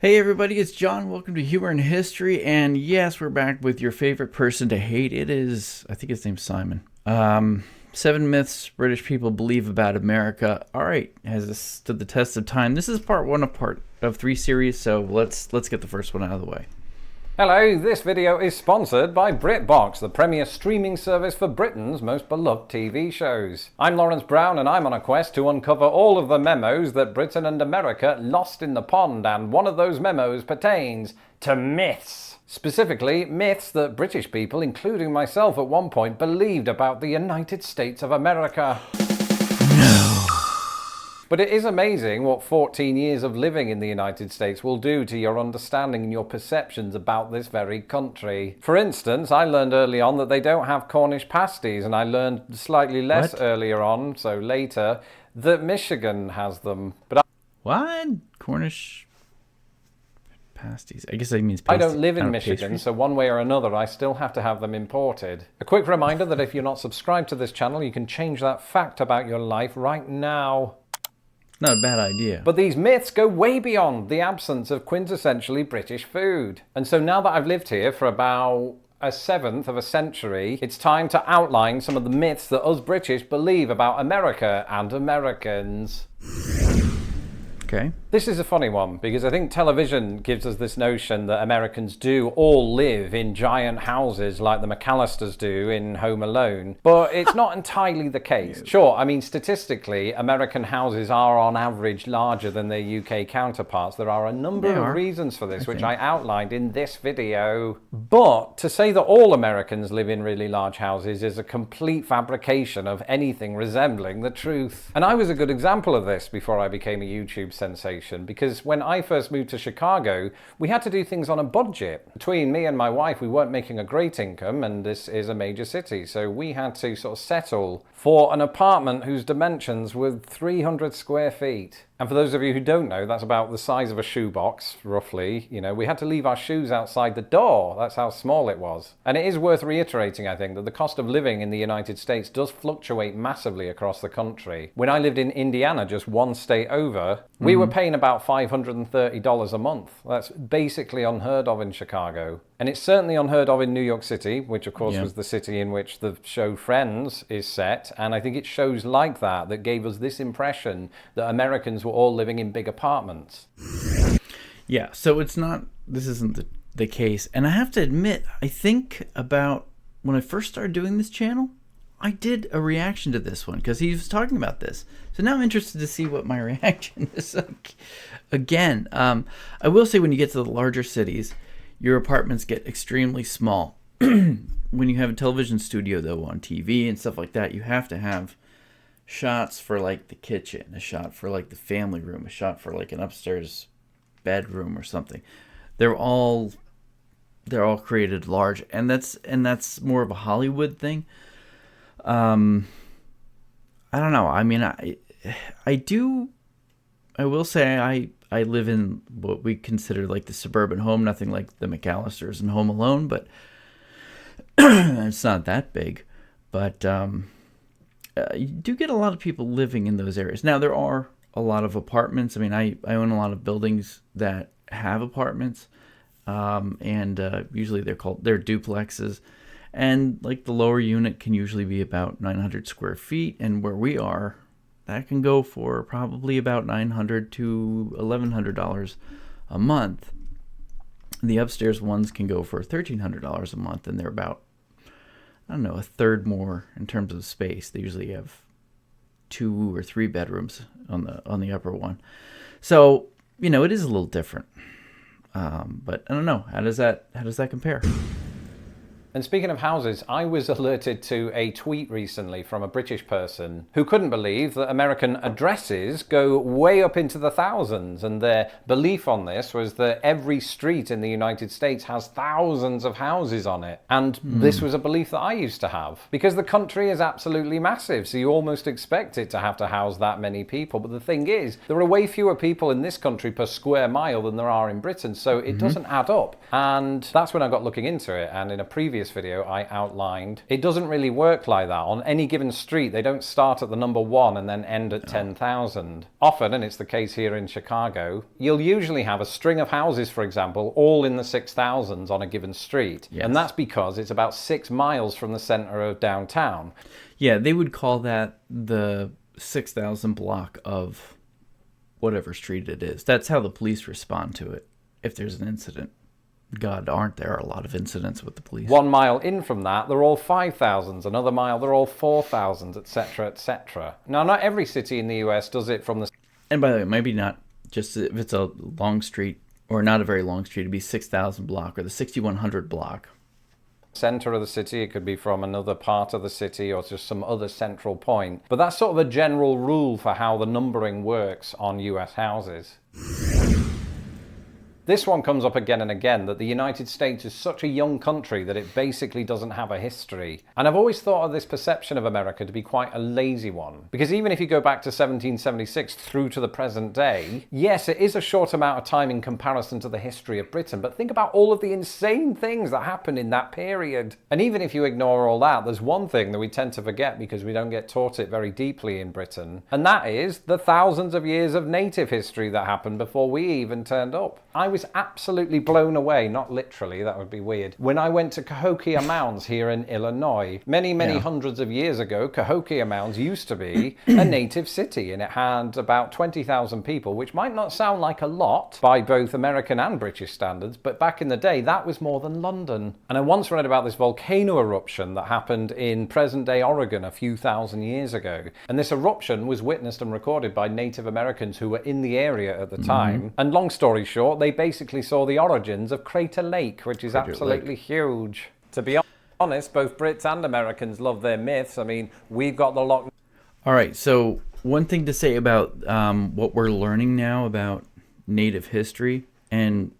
Hey everybody, it's John. Welcome to Humor and History. And yes, we're back with your favorite person to hate. It is, I think his name's Simon. Seven myths British people believe about America. All right, has this stood the test of time? This is part one of part of three series, so let's get the first one out of the way. Hello, this video is sponsored by BritBox, the premier streaming service for Britain's most beloved TV shows. I'm Lawrence Brown and I'm on a quest to uncover all of the memos that Britain and America lost in the pond, and one of those memos pertains to myths. Specifically, myths that British people, including myself at one point, believed about the United States of America. But it is amazing what 14 years of living in the United States will do to your understanding and your perceptions about this very country. For instance, I learned early on that they don't have Cornish pasties, and I learned slightly less earlier on, so later, that Michigan has them. But What? Cornish pasties? I guess that means pasties. I don't live in Michigan, so one way or another I still have to have them imported. A quick reminder that if you're not subscribed to this channel, you can change that fact about your life right now. Not a bad idea. But these myths go way beyond the absence of quintessentially British food. And so now that I've lived here for about a seventh of a century, it's time to outline some of the myths that us British believe about America and Americans. Okay. This is a funny one because I think television gives us this notion that Americans do all live in giant houses like the McAllisters do in Home Alone, but it's not entirely the case. Sure, I mean, statistically, American houses are on average larger than their UK counterparts. There are a number of reasons for this, which I outlined in this video. But to say that all Americans live in really large houses is a complete fabrication of anything resembling the truth. And I was a good example of this before I became a YouTube sensation, because when I first moved to Chicago, we had to do things on a budget. Between me and my wife, we weren't making a great income, and this is a major city, so we had to sort of settle for an apartment whose dimensions were 300 square feet. And for those of you who don't know, that's about the size of a shoebox, roughly. You know, we had to leave our shoes outside the door. That's how small it was. And it is worth reiterating, I think, that the cost of living in the United States does fluctuate massively across the country. When I lived in Indiana, just one state over, we were paying about $530 a month. That's basically unheard of in Chicago. And it's certainly unheard of in New York City, which of course was the city in which the show Friends is set. And I think it's shows like that that gave us this impression that Americans were all living in big apartments. Yeah, so this isn't the case. And I have to admit, I think about when I first started doing this channel, I did a reaction to this one because he was talking about this. So now I'm interested to see what my reaction is. Again, I will say when you get to the larger cities, your apartments get extremely small. When you have a television studio, though, on TV and stuff like that, you have to have shots for like the kitchen, a shot for like the family room, a shot for like an upstairs bedroom or something. They're all created large, and that's more of a Hollywood thing. I don't know. I mean, I will say I live in what we consider like the suburban home, nothing like the McAllisters and Home Alone, but it's not that big. But you do get a lot of people living in those areas. Now, there are a lot of apartments. I mean, I own a lot of buildings that have apartments, and usually they're duplexes. And like the lower unit can usually be about 900 square feet, and where we are, that can go for probably about $900 to $1,100 a month. The upstairs ones can go for $1,300 a month, and they're about, I don't know, a third more in terms of space. They usually have 2 or 3 bedrooms on the upper one. So, you know, it is a little different. But I don't know. How does that compare? And speaking of houses, I was alerted to a tweet recently from a British person who couldn't believe that American addresses go way up into the thousands, and their belief on this was that every street in the United States has thousands of houses on it. And this was a belief that I used to have, because the country is absolutely massive, so you almost expect it to house that many people. But the thing is, there are way fewer people in this country per square mile than there are in Britain, so it doesn't add up. And that's when I got looking into it, and in a previous previous video, I outlined, it doesn't really work like that. On any given street, they don't start at the number 1 and then end at 10,000. Often, and it's the case here in Chicago, you'll usually have a string of houses, for example, all in the 6,000s on a given street. Yes. And that's because it's about 6 miles from the center of downtown. Yeah, they would call that the 6,000 block of whatever street it is. That's how the police respond to it if there's an incident. God, aren't there a lot of incidents with the police? 1 mile in from that, they're all 5,000s. Another mile, they're all 4,000s, etc., etc. Now, not every city in the US does it from the... And by the way, maybe not just if it's a long street, or not a very long street, it'd be 6,000 block or the 6,100 block. Center of the city, it could be from another part of the city or just some other central point. But that's sort of a general rule for how the numbering works on US houses. This one comes up again and again, that the United States is such a young country that it basically doesn't have a history. And I've always thought of this perception of America to be quite a lazy one. Because even if you go back to 1776 through to the present day, yes, it is a short amount of time in comparison to the history of Britain, but think about all of the insane things that happened in that period. And even if you ignore all that, there's one thing that we tend to forget because we don't get taught it very deeply in Britain, and that is the thousands of years of native history that happened before we even turned up. I was absolutely blown away, not literally, that would be weird, when I went to Cahokia Mounds here in Illinois. Many hundreds of years ago, Cahokia Mounds used to be a native city, and it had about 20,000 people, which might not sound like a lot by both American and British standards, but back in the day, that was more than London. And I once read about this volcano eruption that happened in present-day Oregon a few thousand years ago. And this eruption was witnessed and recorded by Native Americans who were in the area at the time. And long story short, they basically saw the origins of Crater Lake, which is absolutely huge. To be honest, both Brits and Americans love their myths. I mean, we've got the Loch... All right, so one thing to say about what we're learning now about Native history, and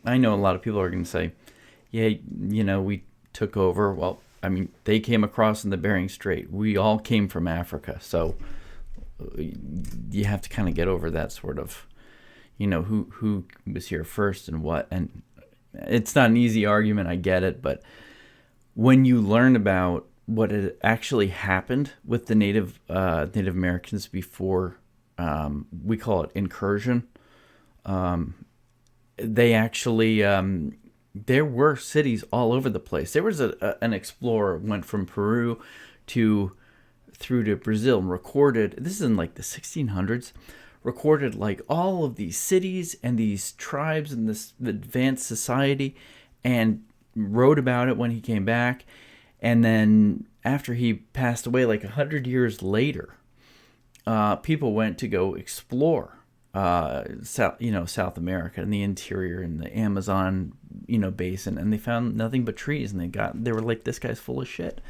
I know a lot of people are going to say, yeah, you know, we took over. Well, I mean, they came across in the Bering Strait. We all came from Africa, so you have to kind of get over that sort of, you know, who was here first and what. And it's not an easy argument, I get it, but when you learn about what had actually happened with the Native Americans before, we call it incursion, they actually, there were cities all over the place. There was an explorer went from Peru through to Brazil and recorded, this is in like the 1600s, recorded like all of these cities and these tribes and this advanced society, and wrote about it when he came back. And then after he passed away, like 100 years later, people went to go explore South America and the interior and the Amazon, basin, and they found nothing but trees, and they were like, this guy's full of shit.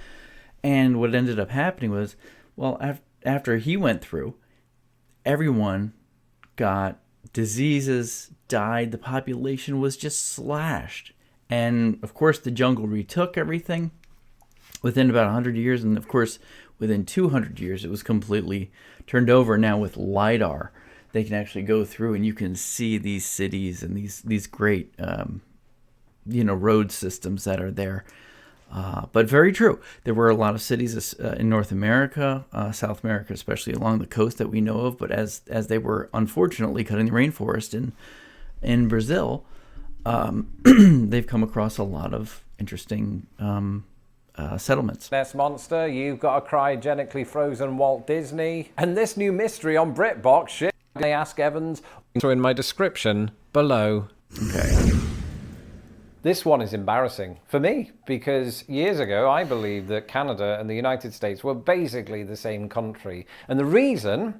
And what ended up happening was, well, after he went through, everyone got diseases, died, the population was just slashed. And of course the jungle retook everything within about 100 years, and of course within 200 years it was completely turned over. Now with LiDAR, they can actually go through and you can see these cities and these great road systems that are there. But very true. There were a lot of cities in North America, South America, especially along the coast that we know of. But as they were unfortunately cutting the rainforest in Brazil, they've come across a lot of interesting settlements. Nest Monster, you've got a cryogenically frozen Walt Disney, and this new mystery on BritBox. Shit, they ask Evans. So in my description below. Okay. This one is embarrassing for me because years ago I believed that Canada and the United States were basically the same country. And the reason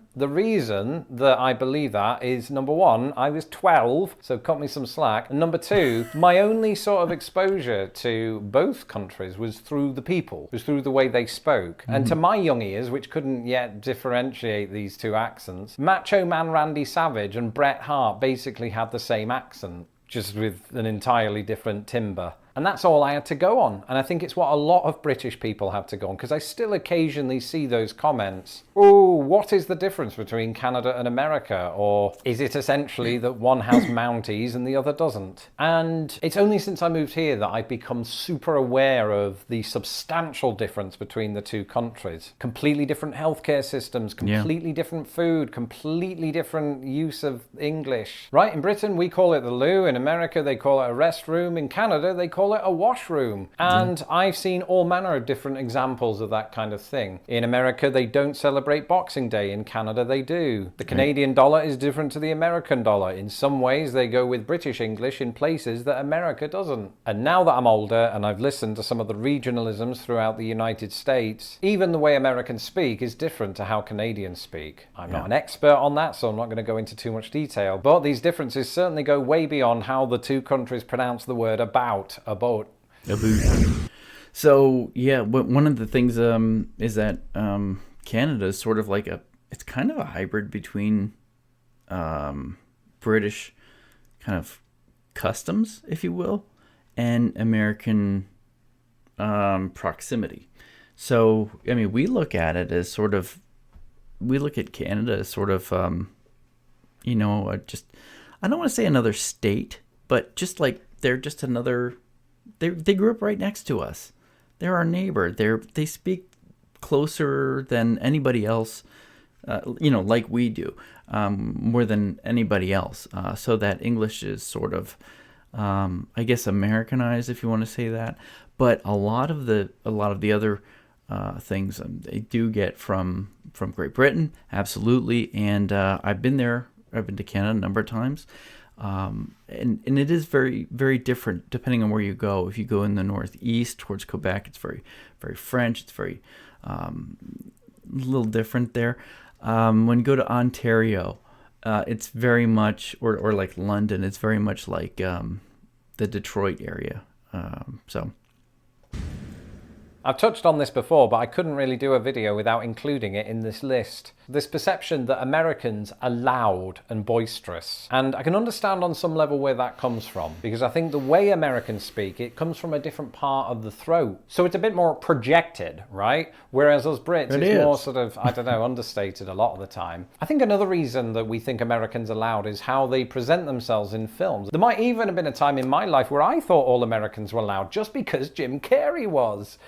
that I believe that is, number one, I was 12, so cut me some slack. And number two, my only sort of exposure to both countries was through the people, was through the way they spoke. Mm-hmm. And to my young ears, which couldn't yet differentiate these two accents, Macho Man Randy Savage and Bret Hart basically had the same accent, just with an entirely different timbre. And that's all I had to go on. And I think it's what a lot of British people have to go on, because I still occasionally see those comments. Oh, what is the difference between Canada and America? Or is it essentially that one has Mounties and the other doesn't? And it's only since I moved here that I've become super aware of the substantial difference between the two countries. Completely different healthcare systems, completely different food, completely different use of English. Right, in Britain we call it the loo, in America they call it a restroom, in Canada they call it a washroom. And I've seen all manner of different examples of that kind of thing. In America they don't celebrate Boxing Day, in Canada they do. The Canadian dollar is different to the American dollar. In some ways they go with British English in places that America doesn't. And now that I'm older and I've listened to some of the regionalisms throughout the United States, even the way Americans speak is different to how Canadians speak. I'm not an expert on that, so I'm not going to go into too much detail, but these differences certainly go way beyond how the two countries pronounce the word about. So yeah, one of the things is that Canada is sort of like it's kind of a hybrid between British kind of customs, if you will, and American proximity. So I mean, we look at it as sort of, we look at Canada as sort of just, I don't want to say another state, but just like they're just another. They grew up right next to us. They're our neighbor. They speak closer than anybody else, like we do, more than anybody else. So that English is sort of, I guess, Americanized, if you want to say that. But a lot of the other things they do get from Great Britain, absolutely. And I've been there. I've been to Canada a number of times. And it is very, very different depending on where you go. If you go in the northeast towards Quebec, it's very, very French. It's very a little different there. When you go to Ontario, it's very much, or like London, it's very much like the Detroit area. So I've touched on this before, but I couldn't really do a video without including it in this list. This perception that Americans are loud and boisterous. And I can understand on some level where that comes from, because I think the way Americans speak, it comes from a different part of the throat. So it's a bit more projected, right? Whereas us Brits, it's more sort of, I don't know, understated a lot of the time. I think another reason that we think Americans are loud is how they present themselves in films. There might even have been a time in my life where I thought all Americans were loud just because Jim Carrey was.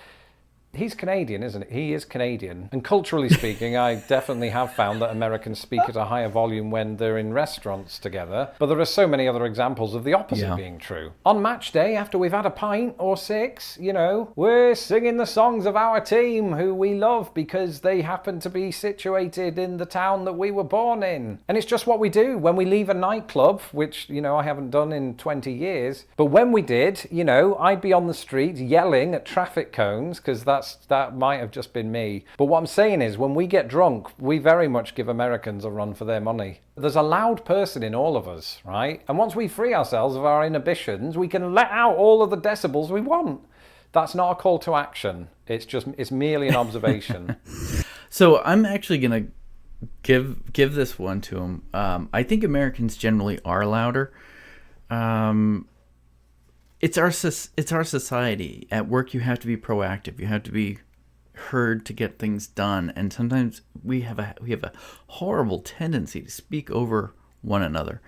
He's Canadian, isn't he? He is Canadian. And culturally speaking, I definitely have found that Americans speak at a higher volume when they're in restaurants together. But there are so many other examples of the opposite being true. On match day, after we've had a pint or six, we're singing the songs of our team who we love because they happen to be situated in the town that we were born in. And it's just what we do when we leave a nightclub, which, I haven't done in 20 years. But when we did, I'd be on the street yelling at traffic cones because that might have just been me. But what I'm saying is, when we get drunk, we very much give Americans a run for their money. There's a loud person in all of us, right? And once we free ourselves of our inhibitions, we can let out all of the decibels we want. That's not a call to action. It's merely an observation. So I'm actually going to give this one to him. I think Americans generally are louder. It's our society. At work, you have to be proactive. You have to be heard to get things done. And sometimes we have a horrible tendency to speak over one another.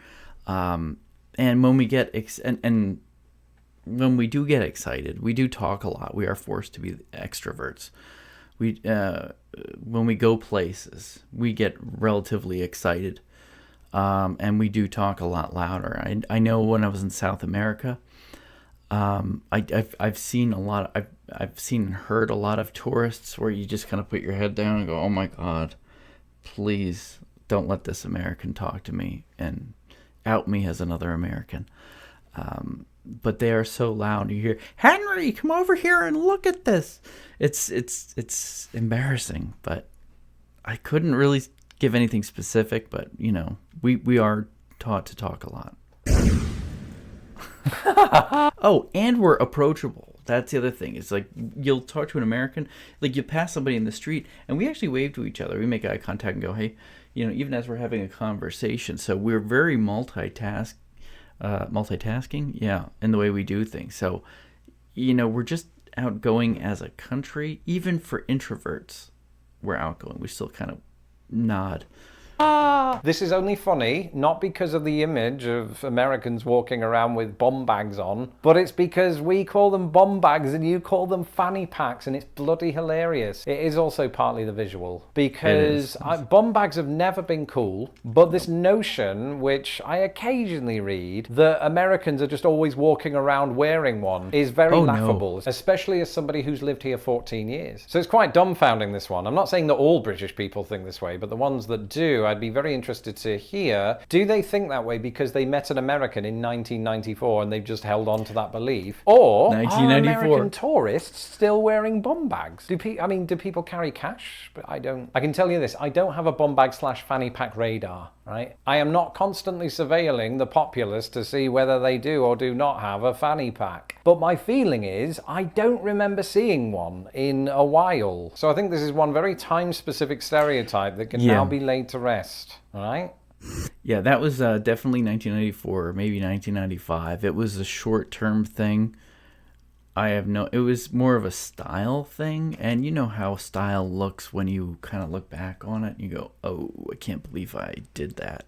And when we get and when we do get excited, we do talk a lot. We are forced to be extroverts. When we go places, we get relatively excited, and we do talk a lot louder. I know when I was in South America. I've seen and heard a lot of tourists where you just kind of put your head down and go, oh my God, please don't let this American talk to me and out me as another American. But they are so loud. You hear, Henry, come over here and look at this. It's embarrassing, but I couldn't really give anything specific, but we are taught to talk a lot. Oh, and we're approachable. That's the other thing. It's like you'll talk to an American, like you pass somebody in the street, and we actually wave to each other. We make eye contact and go, hey, even as we're having a conversation. So we're very multitasking, in the way we do things. So we're just outgoing as a country. Even for introverts, we're outgoing. We still kind of nod. This is only funny, not because of the image of Americans walking around with bomb bags on, but it's because we call them bomb bags and you call them fanny packs, and it's bloody hilarious. It is also partly the visual, because bomb bags have never been cool, but this notion, which I occasionally read, that Americans are just always walking around wearing one, is very laughable, especially as somebody who's lived here 14 years. So it's quite dumbfounding, this one. I'm not saying that all British people think this way, but the ones that do, I'd be very interested to hear, do they think that way because they met an American in 1994 and they've just held on to that belief? Or are American tourists still wearing bomb bags? Do people carry cash? But I don't. I can tell you this, I don't have a bomb bag / fanny pack radar, right? I am not constantly surveilling the populace to see whether they do or do not have a fanny pack. But my feeling is, I don't remember seeing one in a while. So I think this is one very time-specific stereotype that can now be laid to rest. All right? Yeah, that was definitely 1994, maybe 1995. It was a short-term thing. It was more of a style thing, and you know how style looks when you kind of look back on it and you go, oh, I can't believe I did that.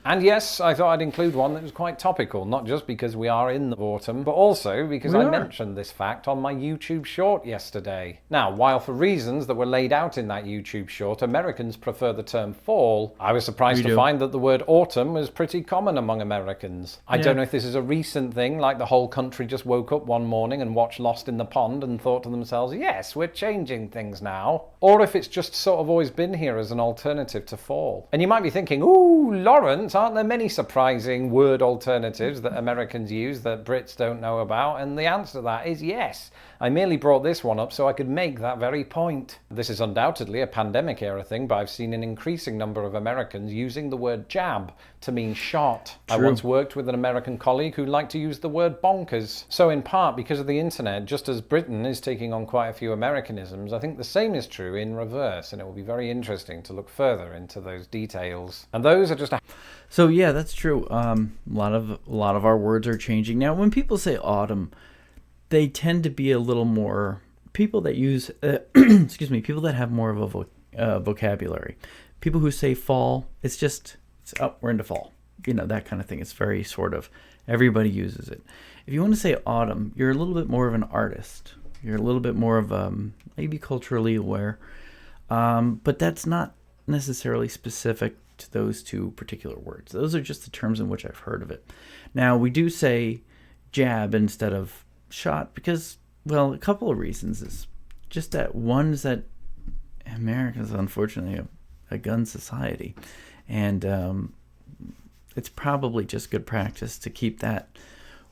And yes, I thought I'd include one that was quite topical, not just because we are in the autumn, but also because I mentioned this fact on my YouTube short yesterday. Now, while for reasons that were laid out in that YouTube short, Americans prefer the term fall, I was surprised to find that the word autumn was pretty common among Americans. I don't know if this is a recent thing, like the whole country just woke up one morning and watched Lost in the Pond and thought to themselves, yes, we're changing things now. Or if it's just sort of always been here as an alternative to fall. And you might be thinking, ooh, Lawrence, aren't there many surprising word alternatives that Americans use that Brits don't know about? And the answer to that is yes. I merely brought this one up so I could make that very point. This is undoubtedly a pandemic era thing, but I've seen an increasing number of Americans using the word jab to mean shot. True. I once worked with an American colleague who liked to use the word bonkers. So in part because of the internet, just as Britain is taking on quite a few Americanisms, I think the same is true in reverse, and it will be very interesting to look further into those details. And those are just So yeah, that's true. A lot of our words are changing now. When people say autumn, they tend to be a little more people that use people that have more of a vocabulary. People who say fall, we're into fall, that kind of thing. It's very sort of, everybody uses it. If you want to say autumn, you're a little bit more of an artist. You're a little bit more of maybe culturally aware, but that's not necessarily specific to those two particular words. Those are just the terms in which I've heard of it. Now, we do say jab instead of shot because, well, a couple of reasons is just that one is that America is unfortunately a gun society, and it's probably just good practice to keep that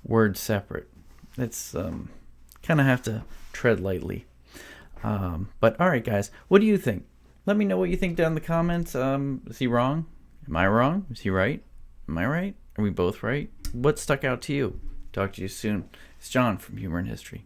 word separate. It's kind of have to tread lightly. But all right, guys, what do you think? Let me know what you think down in the comments. Is he wrong? Am I wrong? Is he right? Am I right? Are we both right? What stuck out to you? Talk to you soon. It's John from Humor and History.